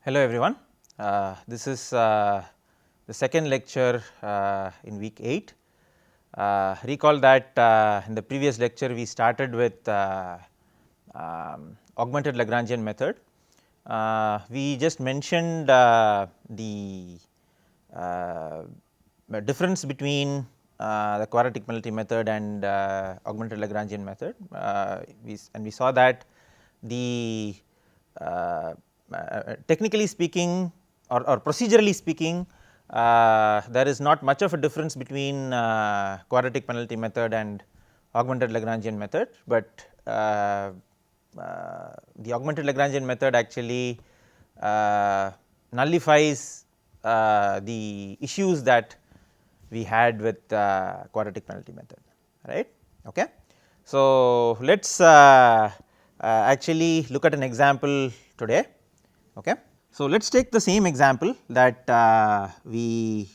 Hello everyone, this is the second lecture in week 8. Recall that in the previous lecture we started with augmented Lagrangian method. We just mentioned the difference between the quadratic penalty method and augmented Lagrangian method. We saw that the technically speaking or procedurally speaking, there is not much of a difference between quadratic penalty method and augmented Lagrangian method, but the augmented Lagrangian method actually nullifies the issues that we had with quadratic penalty method, right. Okay. So, let us actually look at an example today. Okay. So, let us take the same example that we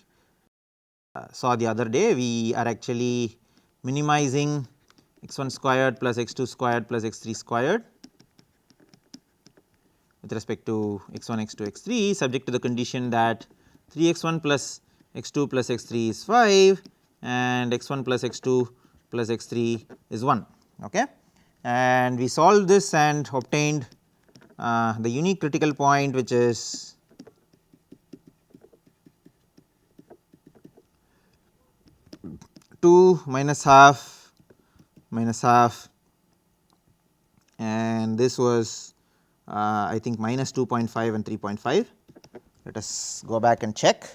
saw the other day. We are actually minimizing x1 squared plus x2 squared plus x3 squared with respect to x1, x2, x3 subject to the condition that 3x1 plus x2 plus x3 is 5 and x1 plus x2 plus x3 is 1. Okay. And we solved this and obtained the unique critical point, which is two minus half and this was I think minus 2.5 and 3.5. Let us go back and check.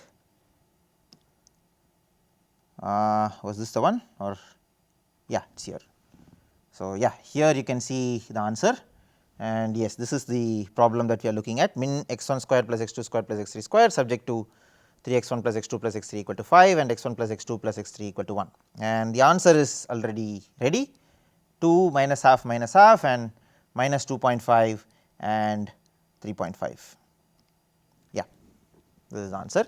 Was this the one, or yeah, it is here. So, yeah, here you can see the answer, and yes, this is the problem that we are looking at, min x1 square plus x2 square plus x3 square subject to 3x1 plus x2 plus x3 equal to 5 and x1 plus x2 plus x3 equal to 1, and the answer is already ready, 2 minus half and minus 2.5 and 3.5. Yeah, this is the answer.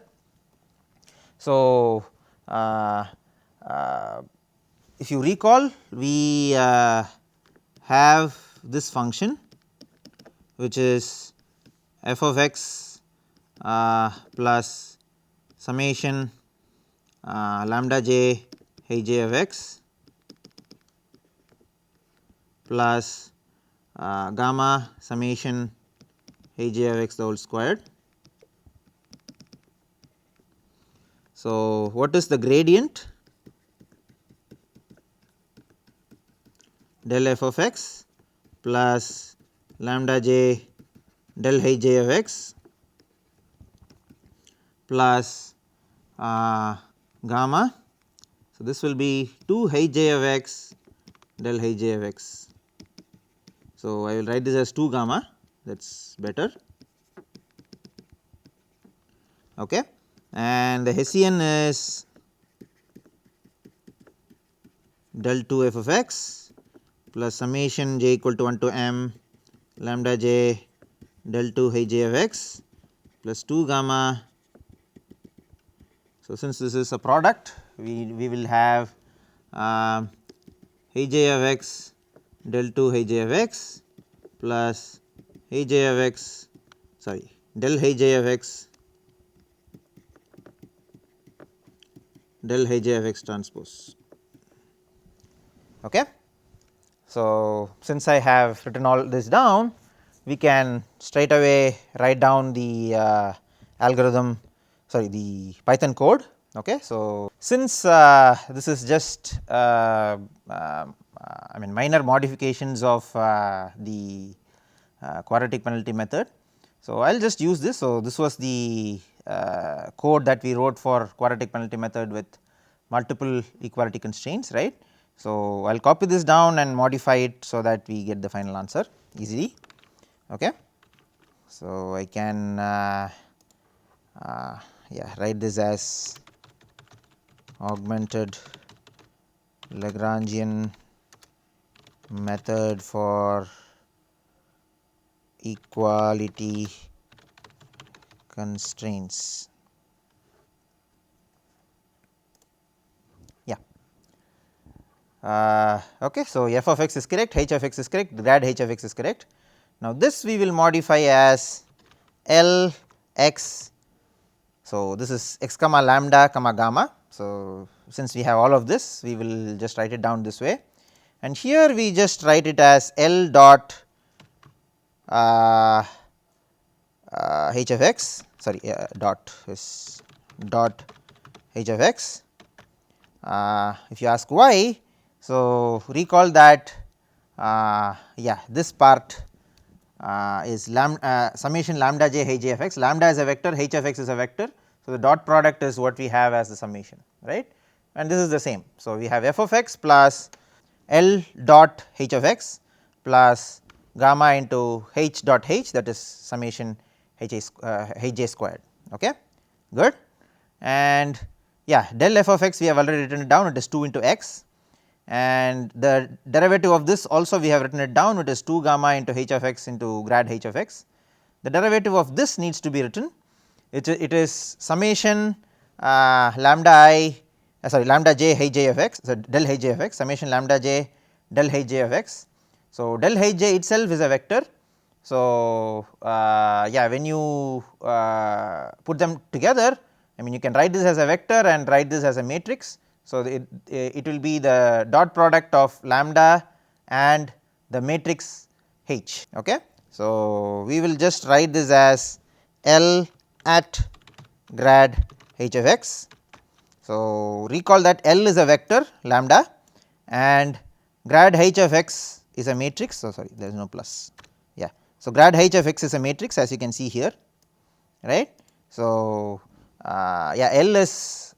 So, if you recall, we have this function which is f of x plus summation lambda j h j of x plus gamma summation h j of x the whole squared. So, what is the gradient? Del f of x plus lambda j del h j of x plus gamma. So, this will be 2 h j of x del h j of x. So, I will write this as 2 gamma, that is better. Okay. And the Hessian is del 2 f of x plus summation j equal to 1 to m lambda j del 2 h j of x plus 2 gamma. So, since this is a product, we will have h j of x del 2 h j of x plus h j of x del h j of x del h j of x transpose. Okay. So, since I have written all this down, we can straight away write down the the Python code. Okay. So, since this is just I mean minor modifications of the quadratic penalty method. So, I will just use this. So, this was the code that we wrote for quadratic penalty method with multiple equality constraints, right. So, I will copy this down and modify it so that we get the final answer easily. Okay. So, I can write this as augmented Lagrangian method for equality constraints. Yeah. Okay. So, f of x is correct, h of x is correct, grad h of x is correct. Now, this we will modify as L x. So, this is x comma lambda comma gamma. So, since we have all of this, we will just write it down this way, and here we just write it as L dot h of x, sorry, dot is dot h of x. If you ask why, so recall that yeah, this part is summation lambda j h of x. Lambda is a vector, h of x is a vector. So, the dot product is what we have as the summation, right, and this is the same. So, we have f of x plus L dot h of x plus gamma into h dot h, that is summation h j squared. Okay, good. And yeah, del f of x we have already written it down, it is 2 into x, and the derivative of this also we have written it down, it is 2 gamma into h of x into grad h of x. The derivative of this needs to be written, it is summation lambda I lambda j h j of x, so del h j of x, summation lambda j del h j of x. So, del h j itself is a vector. So, yeah, when you put them together, I mean you can write this as a vector and write this as a matrix. So, it will be the dot product of lambda and the matrix H. Okay. So, we will just write this as L at grad H of x. So, recall that L is a vector lambda and grad H of x is a matrix. So, sorry, there is no plus, yeah. So, grad H of x is a matrix, as you can see here, right. So, yeah, L is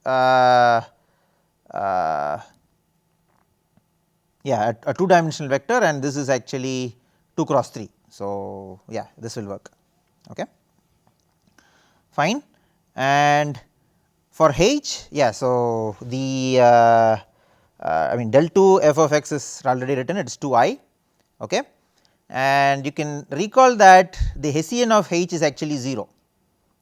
yeah, a 2 dimensional vector, and this is actually 2 cross 3. So, yeah, this will work. Okay, fine. And for h, yeah, so the I mean del 2 f of x is already written, it is 2 I. Okay, and you can recall that the Hessian of h is actually 0.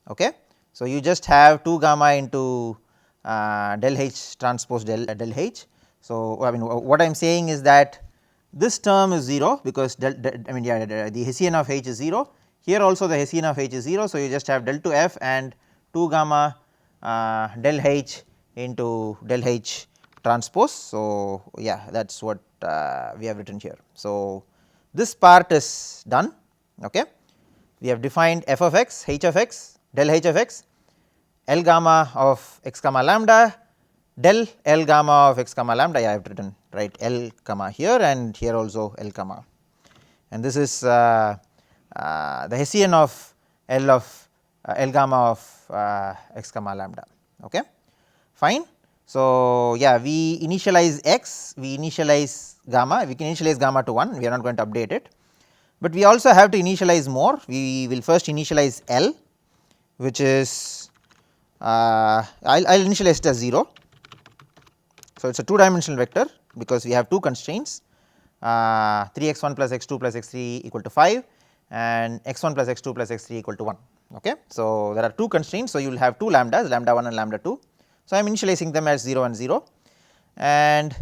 Okay. So, you just have 2 gamma into del h transpose del h. So, I mean what I am saying is that this term is 0 because I mean yeah, the Hessian of h is 0, here also the Hessian of h is 0. So, you just have del 2 f and 2 gamma del h into del h transpose. So, yeah, that is what we have written here. So, this part is done. Okay. We have defined f of x, h of x, del h of x, L gamma of x comma lambda, del L gamma of x comma lambda. I have written right L comma here and here also L comma, and this is the Hessian of L of L gamma of x comma lambda. Okay, fine. So, yeah, we initialize x, we initialize gamma, we can initialize gamma to 1, we are not going to update it, but we also have to initialize more. We will first initialize L, which is I will initialize it as 0. So, it is a 2 dimensional vector because we have 2 constraints 3x1 plus x2 plus x3 equal to 5 and x1 plus x2 plus x3 equal to 1. Okay. So, there are 2 constraints. So, you will have 2 lambdas, lambda 1 and lambda 2. So, I am initializing them as 0 and 0, and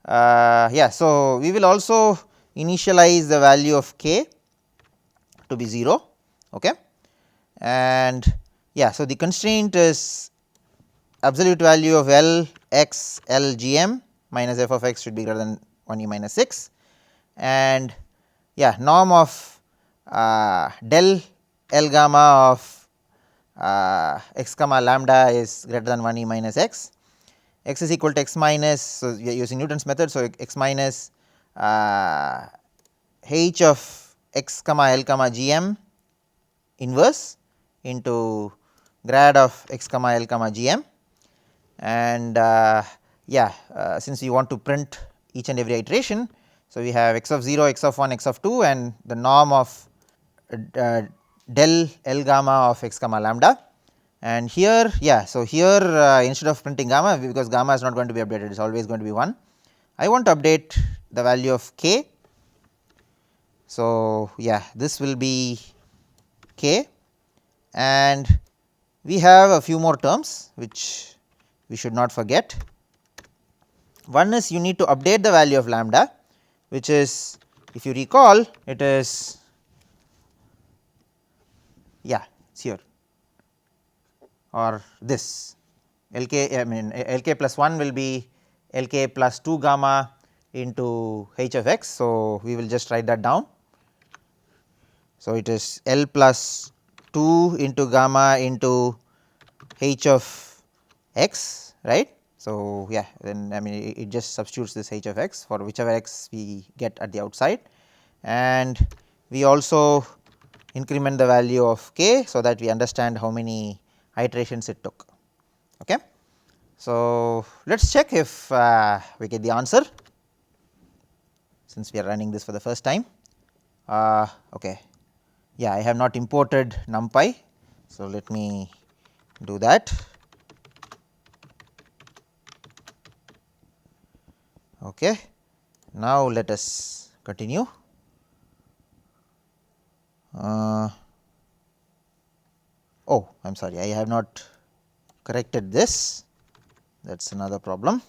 yeah. So, we will also initialize the value of k to be 0. Okay. And yeah, so the constraint is absolute value of L x L g m minus f of x should be greater than 1 e minus 6, and yeah, norm of del L gamma of x comma lambda is greater than 1 e minus x, x is equal to x minus, so we are using Newton's method. So, x minus h of x comma L comma g m inverse into grad of x comma L comma g m, and yeah, since we want to print each and every iteration. So, we have x of 0, x of 1, x of 2 and the norm of del L gamma of x comma lambda, and here yeah. So, here instead of printing gamma, because gamma is not going to be updated, it is always going to be 1, I want to update the value of k. So, yeah, this will be k, and we have a few more terms which we should not forget. One is you need to update the value of lambda, which is, if you recall, it is, yeah, here, or this Lk, I mean Lk plus 1 will be Lk plus 2 gamma into h of x. So, we will just write that down. So, it is L plus 2 into gamma into h of x, right. So, yeah, then I mean it just substitutes this h of x for whichever x we get at the outside, and we also increment the value of k, so that we understand how many iterations it took. Okay. So, let us check if we get the answer, since we are running this for the first time. Okay. Yeah, I have not imported numpy. So, let me do that. Okay. Now, let us continue. Oh, I am sorry, I have not corrected this, that is another problem.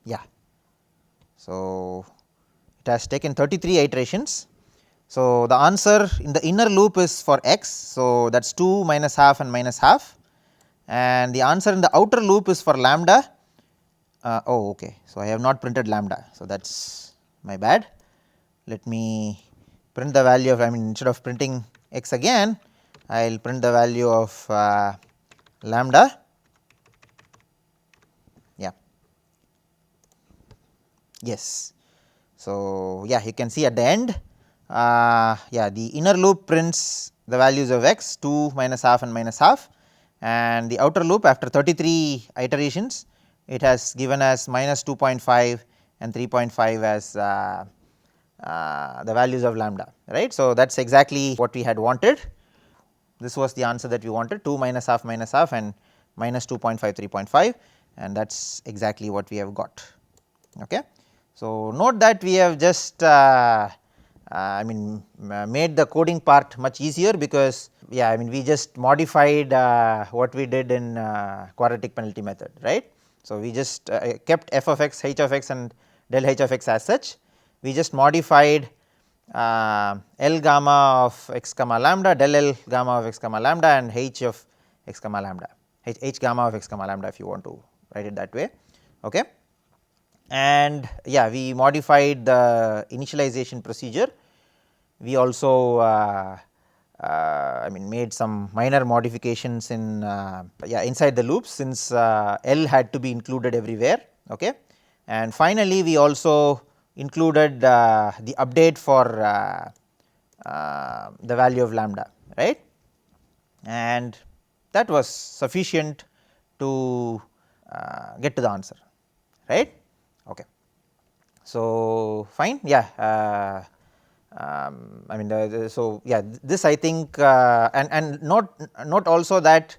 Yeah. So, it has taken 33 iterations. So, the answer in the inner loop is for x. So, that is 2 minus half and minus half, and the answer in the outer loop is for lambda. Oh, okay. So, I have not printed lambda. So, that is my bad. Let me print the value of, I mean instead of printing x again, I will print the value of lambda. Yeah. Yes. So, yeah, you can see at the end, yeah, the inner loop prints the values of x 2 minus half and minus half, and the outer loop after 33 iterations it has given us minus 2.5 and 3.5 as the values of lambda, right. So, that is exactly what we had wanted. This was the answer that we wanted, 2 minus half and minus 2.5 3.5, and that is exactly what we have got. Okay. So, note that we have just I mean made the coding part much easier, because yeah, I mean we just modified what we did in quadratic penalty method, right. So, we just kept f of x, h of x and del h of x as such. We just modified L gamma of x comma lambda, del L gamma of x comma lambda, and h of x comma lambda, h gamma of x comma lambda if you want to write it that way. Okay. And yeah, we modified the initialization procedure. We also I mean made some minor modifications in yeah, inside the loops, since L had to be included everywhere. Okay. And finally, we also included the update for the value of lambda, right, and that was sufficient to get to the answer, right. Okay. So, fine, yeah, I mean so yeah, this I think and note also that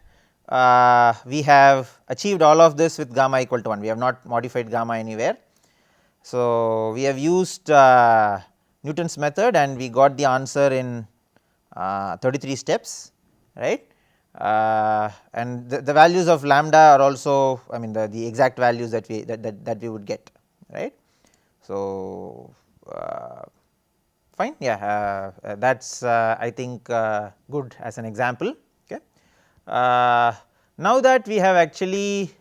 we have achieved all of this with gamma equal to 1, we have not modified gamma anywhere. So, we have used Newton's method and we got the answer in 33 steps, right. And the values of lambda are also, I mean the exact values that we would get, right. So, fine, yeah, that is I think good as an example. Okay. Now that we have actually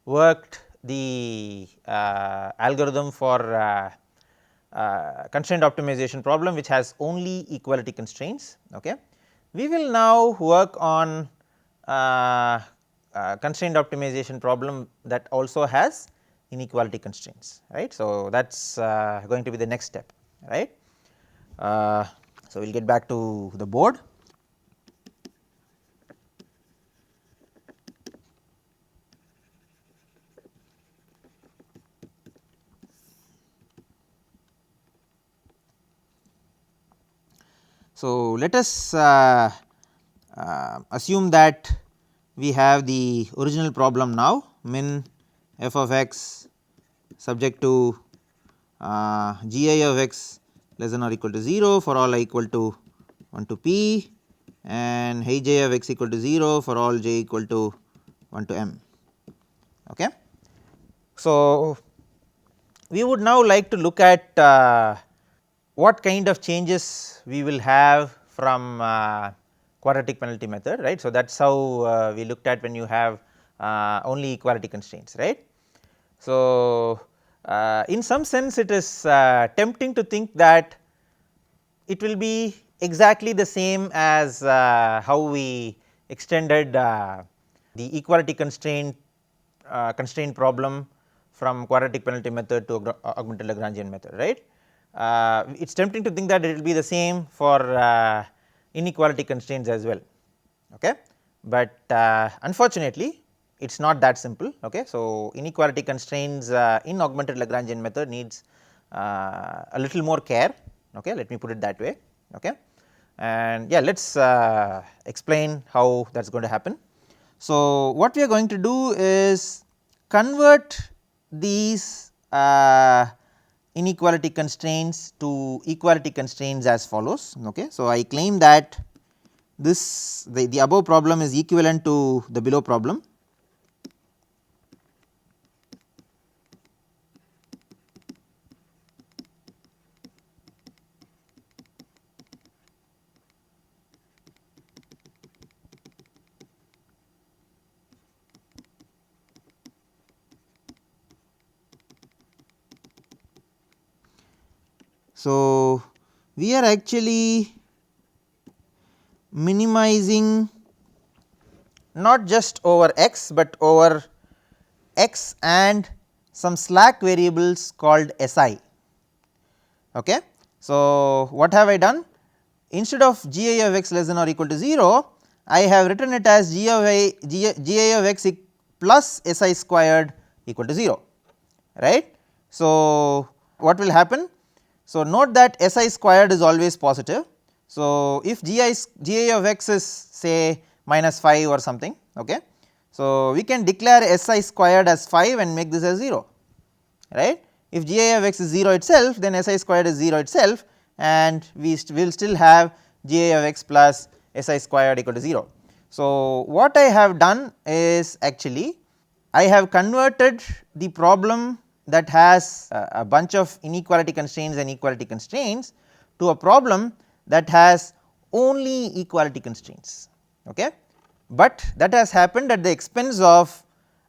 worked the algorithm for constraint optimization problem, which has only equality constraints. Okay. We will now work on constraint optimization problem that also has inequality constraints, right. So, that is going to be the next step, right. So, we will get back to the board. So, let us assume that we have the original problem now, min f of x subject to g I of x less than or equal to 0 for all I equal to 1 to p, and h j of x equal to 0 for all j equal to 1 to m. Okay. So, we would now like to look at what kind of changes we will have from quadratic penalty method, right. So, that is how we looked at when you have only equality constraints, right. So, in some sense it is tempting to think that it will be exactly the same as how we extended the equality constraint problem from quadratic penalty method to augmented Lagrangian method, right. It is tempting to think that it will be the same for inequality constraints as well, okay. But unfortunately it is not that simple, okay. So, inequality constraints in augmented Lagrangian method needs a little more care, okay. Let me put it that way, okay. And yeah, let us explain how that is going to happen. So, what we are going to do is convert these inequality constraints to equality constraints as follows, okay. So, I claim that this the above problem is equivalent to the below problem. So, we are actually minimizing not just over x, but over x and some slack variables called Si. Okay. So, what have I done? Instead of Gi of x less than or equal to 0, I have written it as Gi of x plus Si squared equal to 0, right. So, what will happen? So, note that Si squared is always positive. So, if Gi of x is say minus 5 or something, okay. So, we can declare Si squared as 5 and make this as 0, right. If Gi of x is 0 itself, then Si squared is 0 itself, and we will still have Gi of x plus Si squared equal to 0. So, what I have done is actually I have converted the problem that has a bunch of inequality constraints and equality constraints to a problem that has only equality constraints, okay. But that has happened at the expense of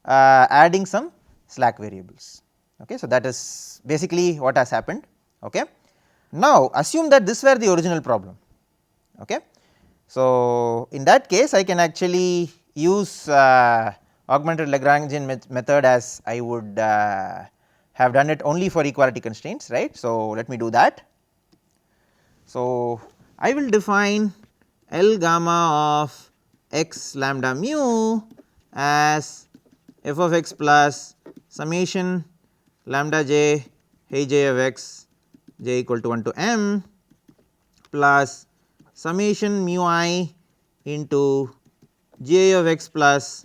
adding some slack variables, okay. So, that is basically what has happened, okay. Now, assume that this were the original problem, okay. So, in that case I can actually use augmented Lagrangian method as I would have done it only for equality constraints, right. So, let me do that. So, I will define L gamma of x lambda mu as f of x plus summation lambda j Hij of x j equal to 1 to m plus summation mu I into Gi of x plus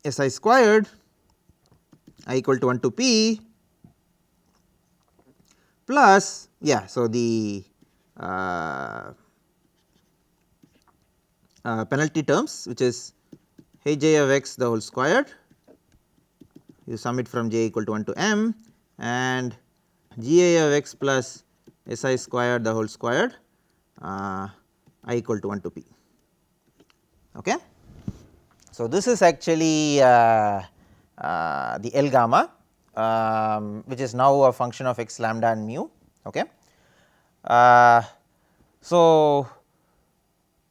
Si squared I equal to 1 to p plus so the penalty terms, which is Hij of x the whole squared, you sum it from j equal to 1 to m, and Gi of x plus Si squared the whole squared I equal to 1 to p, okay. So, this is actually the L gamma, which is now a function of x lambda and mu, okay. So,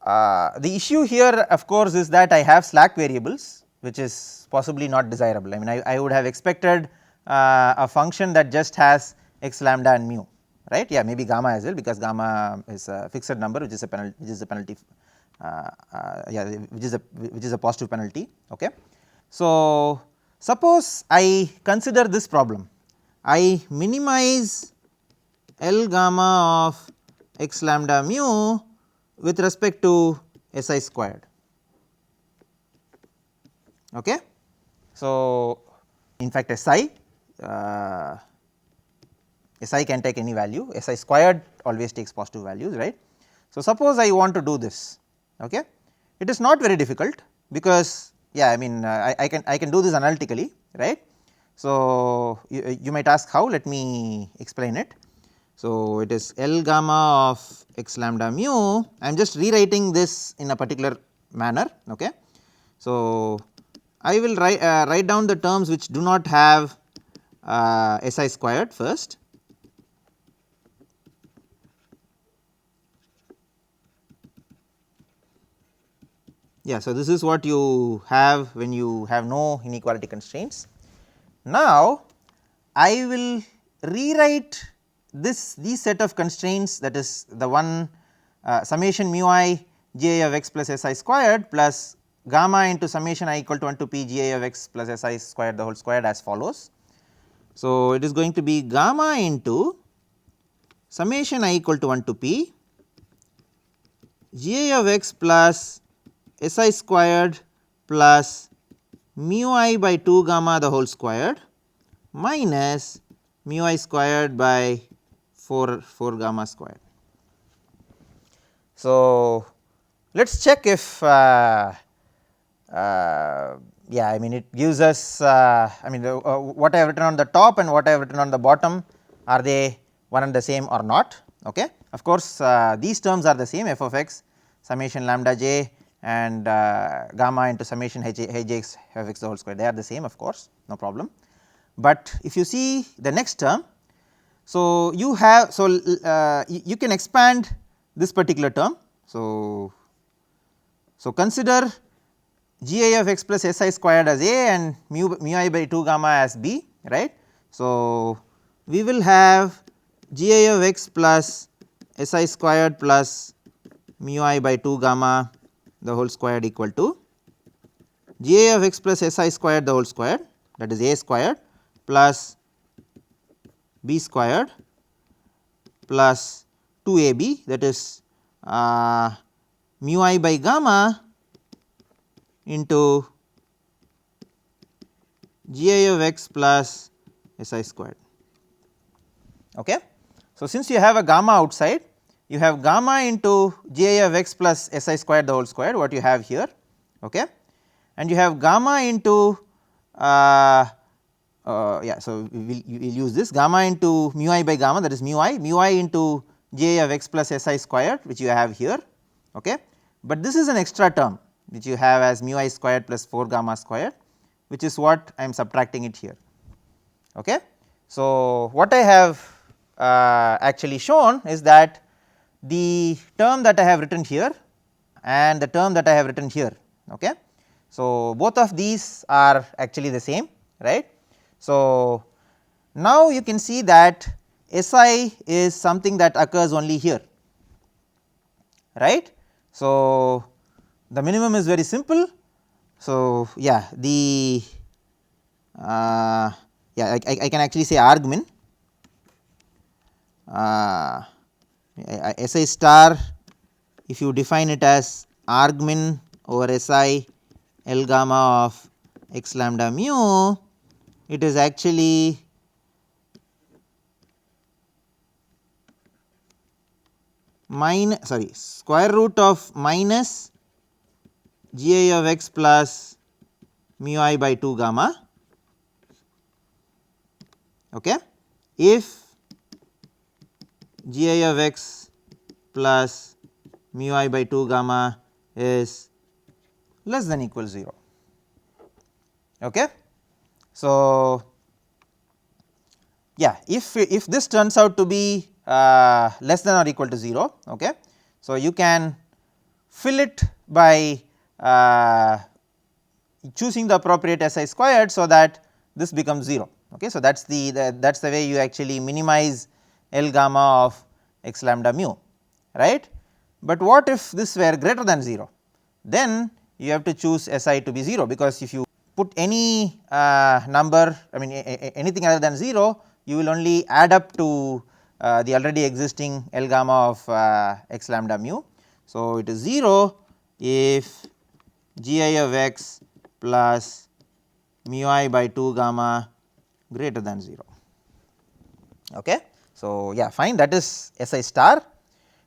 the issue here of course is that I have slack variables, which is possibly not desirable. I mean I would have expected a function that just has x lambda and mu, right. Maybe gamma as well, because gamma is a fixed number, which is a penalty, which is a positive penalty, okay. So, suppose I consider this problem, I minimize L gamma of x lambda mu with respect to Si squared, okay. So, in fact Si can take any value, Si squared always takes positive values, right. So, suppose I want to do this, okay. It is not very difficult, because I mean I can do this analytically, right. So, you might ask how, let me explain it. So, it is L gamma of x lambda mu. I am just rewriting this in a particular manner. Okay. So, I will write down the terms which do not have Si squared first. Yeah, so this is what you have when you have no inequality constraints. Now, I will rewrite these set of constraints, that is the one summation mu I g I of x plus S I squared plus gamma into summation I equal to 1 to p g I of x plus S I squared the whole squared as follows. So, it is going to be gamma into summation I equal to 1 to p g I of x plus S I squared plus mu I by 2 gamma the whole squared minus mu I squared by 4 gamma squared. So, let us check if yeah, I mean it gives us I mean what I have written on the top and what I have written on the bottom, are they one and the same or not. Okay. Of course, these terms are the same, f of x summation lambda j and gamma into summation h x of x the whole square, they are the same, of course, no problem. But if you see the next term, so you have, so you can expand this particular term. So, consider g I of x plus S I squared as a and mu I by 2 gamma as b, right. So, we will have g I of x plus S I squared plus mu I by 2 gamma the whole squared equal to g I of x plus S I squared the whole squared, that is a squared plus b squared plus 2 a b, that is mu I by gamma into g I of x plus S I squared. Okay. So, since you have a gamma outside, you have gamma into g I of x plus S I squared the whole squared, what you have here, okay. And you have gamma into yeah, so we will use this gamma into mu I by gamma, that is mu I into g I of x plus S I squared, which you have here, okay. But this is an extra term which you have as mu I squared plus 4 gamma squared, which is what I am subtracting it here, okay. So, what I have actually shown is that the term that I have written here and the term that I have written here, okay. So, both of these are actually the same, right. So, now you can see that Si is something that occurs only here, right. So, the minimum is very simple. So, yeah, the yeah, I can actually say argmin Si star, if you define it as argmin over Si L gamma of x lambda mu, it is actually square root of minus g I of x plus mu I by 2 gamma, okay, if g I of x plus mu I by 2 gamma is less than equal 0, okay. So, yeah, if this turns out to be less than or equal to 0, okay. So, you can fill it by choosing the appropriate Si squared, so that this becomes 0, okay. So, that is the way you actually minimize L gamma of x lambda mu, right. But what if this were greater than 0, then you have to choose Si to be 0, because if you put any number, I mean anything other than 0, you will only add up to the already existing L gamma of x lambda mu. So, it is 0 if g I of x plus mu I by 2 gamma greater than 0, okay. So, yeah, fine, that is Si star.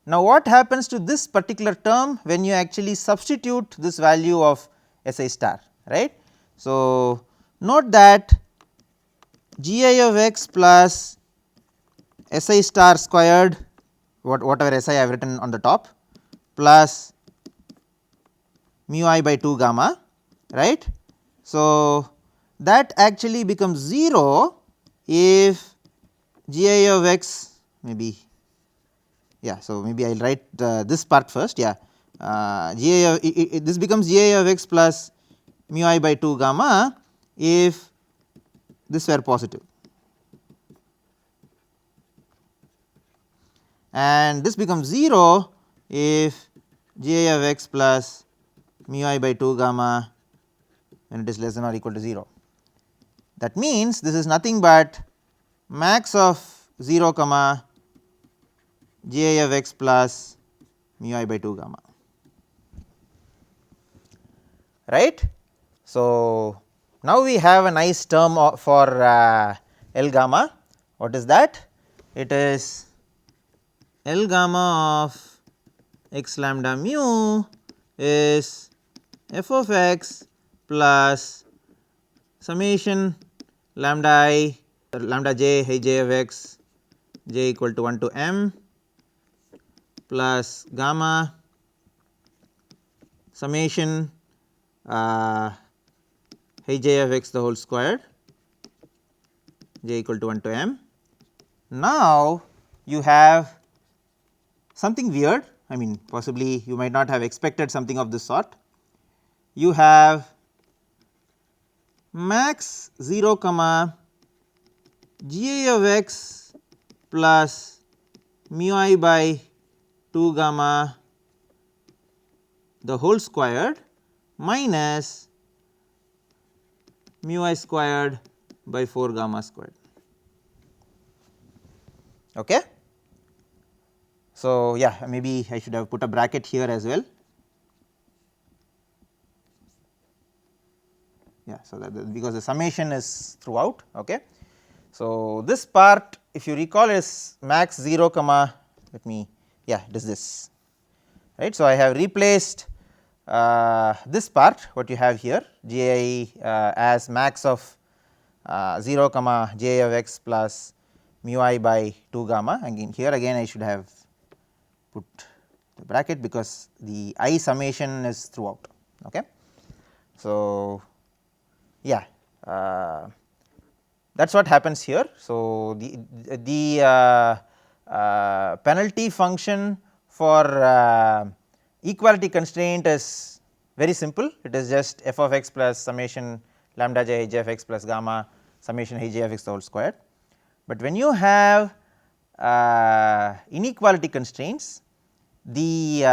Now, what happens to this particular term when you actually substitute this value of Si star, right. So, note that g I of x plus Si star squared, whatever Si I have written on the top, plus mu I by 2 gamma, right. So, that actually becomes 0 if gi of x, maybe, yeah. So, maybe I will write this part first, yeah. Gi of this becomes gi of x plus mu I by 2 gamma if this were positive, and this becomes 0 if gi of x plus mu I by 2 gamma when it is less than or equal to 0. That means, this is nothing but max of 0 comma gi of x plus mu I by 2 gamma, right. So, now we have a nice term for L gamma. What is that? It is L gamma of x lambda mu is f of x plus summation lambda I lambda j I j of x j equal to 1 to m plus gamma summation I j of x the whole squared j equal to 1 to m. Now, you have something weird, I mean possibly you might not have expected something of this sort. You have max 0 comma gi of x plus mu I by 2 gamma the whole squared minus mu I squared by 4 gamma squared. Okay. So, yeah, maybe I should have put a bracket here as well. Yeah, so that because the summation is throughout. Okay. So, this part if you recall is max 0 comma, let me, yeah, it is this, right. So, I have replaced this part what you have here gi as max of 0 comma j of x plus mu I by 2 gamma, again here again I should have put the bracket because the I summation is throughout. Okay. So, yeah, that is what happens here. So, the penalty function for equality constraint is very simple, it is just f of x plus summation lambda j I j of x plus gamma summation I j of x the whole squared. But when you have inequality constraints, the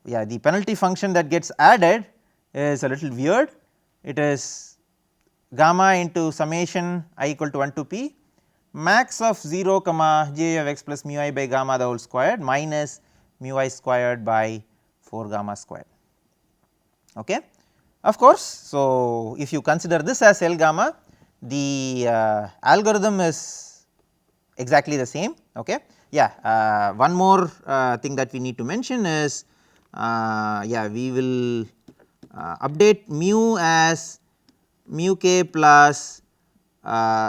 the penalty function that gets added is a little weird. It is gamma into summation I equal to 1 to p max of 0 comma j of x plus mu I by gamma the whole squared minus mu I squared by 4 gamma squared. Okay. Of course, so if you consider this as L gamma, the algorithm is exactly the same. Okay. Yeah, one more thing that we need to mention is yeah, we will update mu as mu k plus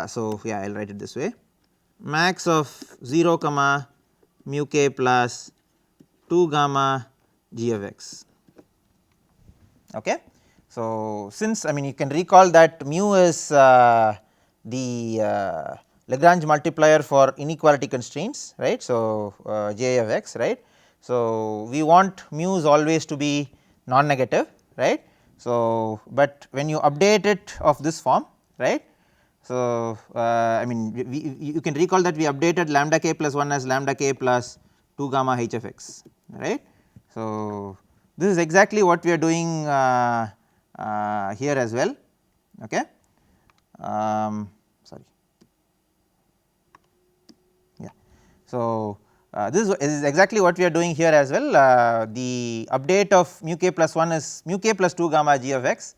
so yeah, I will write it this way max of 0 comma mu k plus 2 gamma g of x. Okay. So, since I mean you can recall that mu is the Lagrange multiplier for inequality constraints, right. So, j of x, right. So, we want mu's always to be non negative, right. So, but when you update it of this form, right. So, I mean you can recall that we updated lambda k plus 1 as lambda k plus 2 gamma h of x, right. So, this is exactly what we are doing here as well. Okay. Sorry. Yeah. So, this is exactly what we are doing here as well. The update of mu k plus 1 is mu k plus 2 gamma g of x,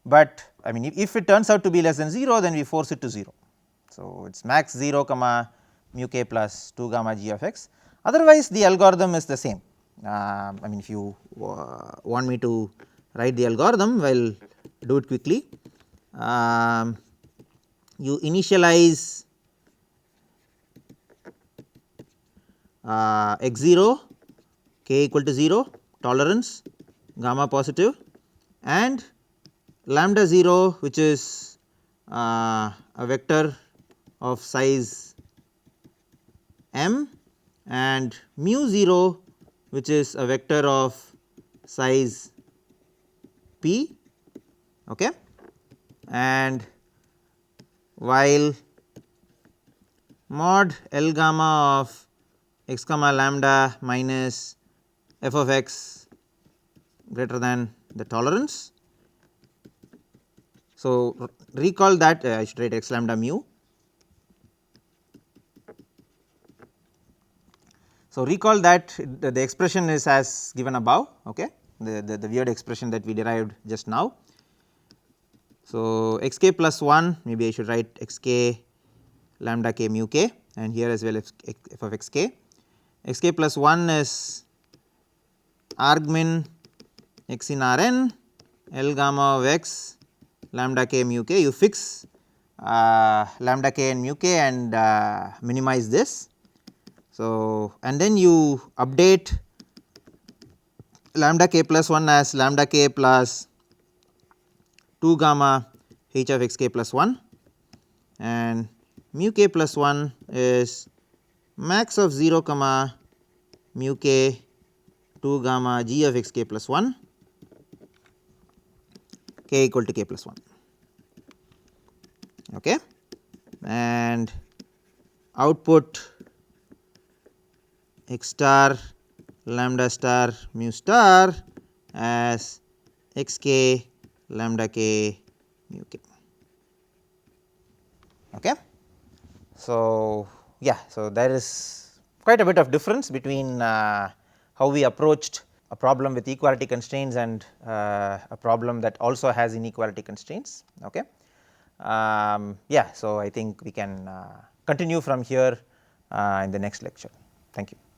but I mean if it turns out to be less than 0, then we force it to 0. So, it is max 0 comma mu k plus 2 gamma g of x, otherwise the algorithm is the same. I mean if you want me to write the algorithm, I will do it quickly. You initialize x 0 k equal to 0 tolerance gamma positive, and lambda 0 which is a vector of size m, and mu 0 which is a vector of size p, okay. And while mod L gamma of x comma lambda minus f of x greater than the tolerance. So, recall that I should write x lambda mu. So, recall that the expression is as given above, okay, the weird expression that we derived just now. So, x k plus 1, maybe I should write x k lambda k mu k, and here as well f of x k. X k plus 1 is arg min x in R n L gamma of x lambda k mu k. You fix lambda k and mu k and minimize this. So, and then you update lambda k plus 1 as lambda k plus 2 gamma h of x k plus 1, and mu k plus 1 is max of 0 comma mu k 2 gamma g of x k plus 1, k equal to k plus 1, okay. And output x star lambda star mu star as x k lambda k mu k, okay. So, yeah, so there is quite a bit of difference between how we approached a problem with equality constraints and a problem that also has inequality constraints, okay. Yeah, so I think we can continue from here in the next lecture. Thank you.